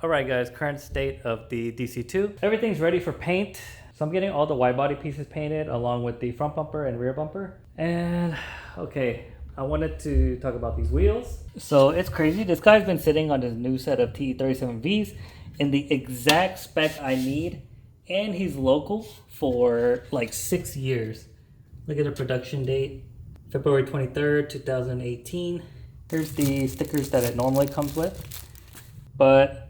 Alright guys, current state of the DC2. Everything's ready for paint. So I'm getting all the wide body pieces painted along with the front bumper and rear bumper. And okay, I wanted to talk about these wheels. So it's crazy. This guy's been sitting on this new set of TE37Vs in the exact spec I need. And he's local for like 6 years. Look at the production date, February 23rd, 2018. Here's the stickers that it normally comes with. But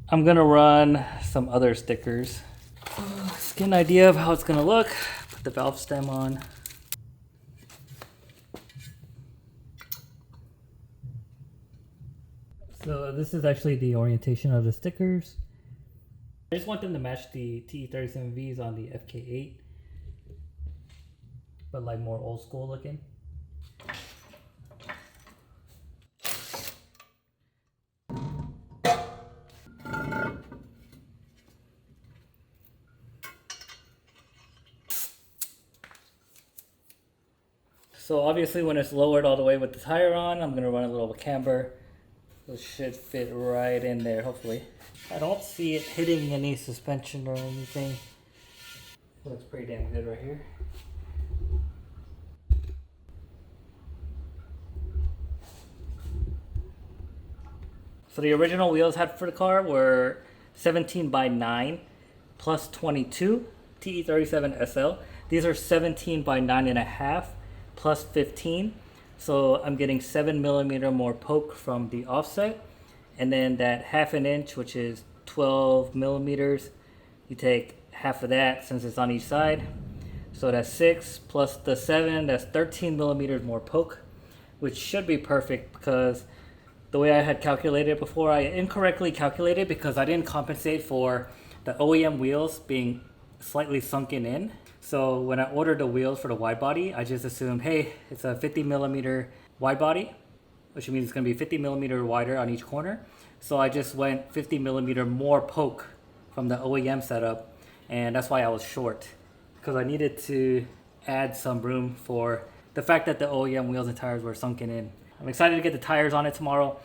I'm gonna run some other stickers. Let's get an idea of how it's gonna look. Put the valve stem on. So this is actually the orientation of the stickers. I just want them to match the TE37Vs on the FK8, but like more old school looking. So obviously when it's lowered all the way with the tire on, I'm gonna run a little camber. It should fit right in there, hopefully. I don't see it hitting any suspension or anything. It looks pretty damn good right here. So the original wheels I had for the car were 17 by 9 plus 22 TE37 SL. These are 17 by 9.5 plus 15. So I'm getting 7mm more poke from the offset. And then that 1/2 inch, which is 12mm, you take half of that since it's on each side. So that's 6 plus the 7, that's 13mm more poke, which should be perfect because the way I had calculated before, I incorrectly calculated because I didn't compensate for the OEM wheels being slightly sunken in. So when I ordered the wheels for the wide body, I just assumed, hey, it's a 50mm wide body, which means it's going to be 50mm wider on each corner. So I just went 50mm more poke from the OEM setup, and that's why I was short, because I needed to add some room for the fact that the OEM wheels and tires were sunken in. I'm excited to get the tires on it tomorrow.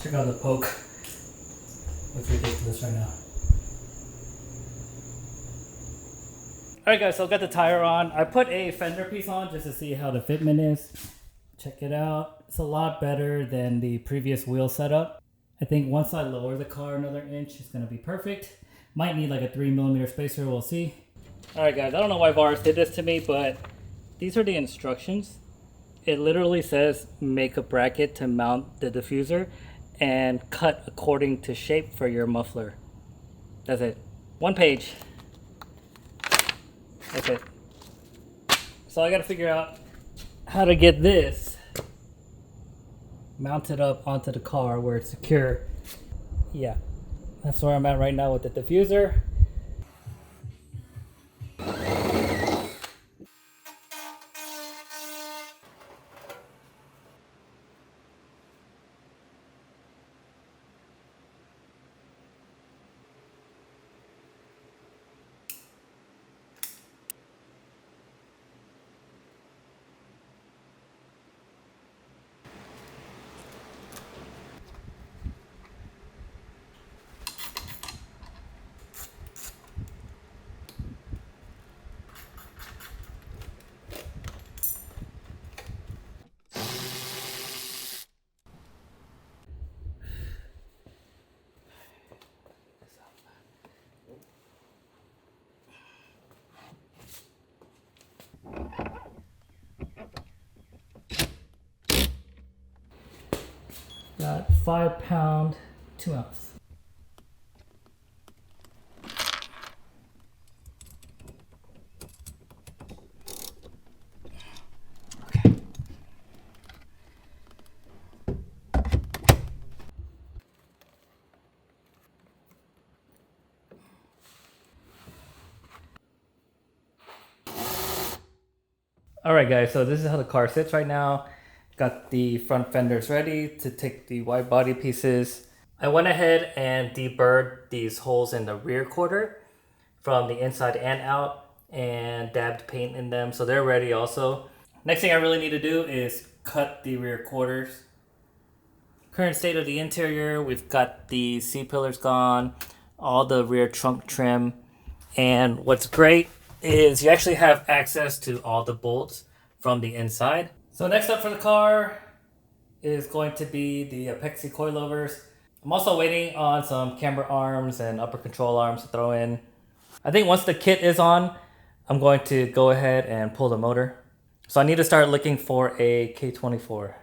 Check out the poke. Looks ridiculous right now. Alright guys, so I got the tire on. I put a fender piece on just to see how the fitment is. Check it out. It's a lot better than the previous wheel setup. I think once I lower the car another inch, it's going to be perfect. Might need like a 3mm spacer, we'll see. Alright guys, I don't know why VARS did this to me, but these are the instructions. It literally says make a bracket to mount the diffuser and cut according to shape for your muffler. That's it. One page. That's it. So I gotta figure out how to get this mounted up onto the car where it's secure. Yeah, that's where I'm at right now with the diffuser. Got 5-pound, 2-ounce. Okay. Alright guys, so this is how the car sits right now. Got the front fenders ready to take the wide body pieces. I went ahead and deburred these holes in the rear quarter from the inside and out and dabbed paint in them, so they're ready also. Next thing I really need to do is cut the rear quarters. Current state of the interior, we've got the C-pillars gone, all the rear trunk trim, and what's great is you actually have access to all the bolts from the inside. So next up for the car is going to be the epoxy coilovers. I'm also waiting on some camber arms and upper control arms to throw in. I think once the kit is on, I'm going to go ahead and pull the motor. So I need to start looking for a K24.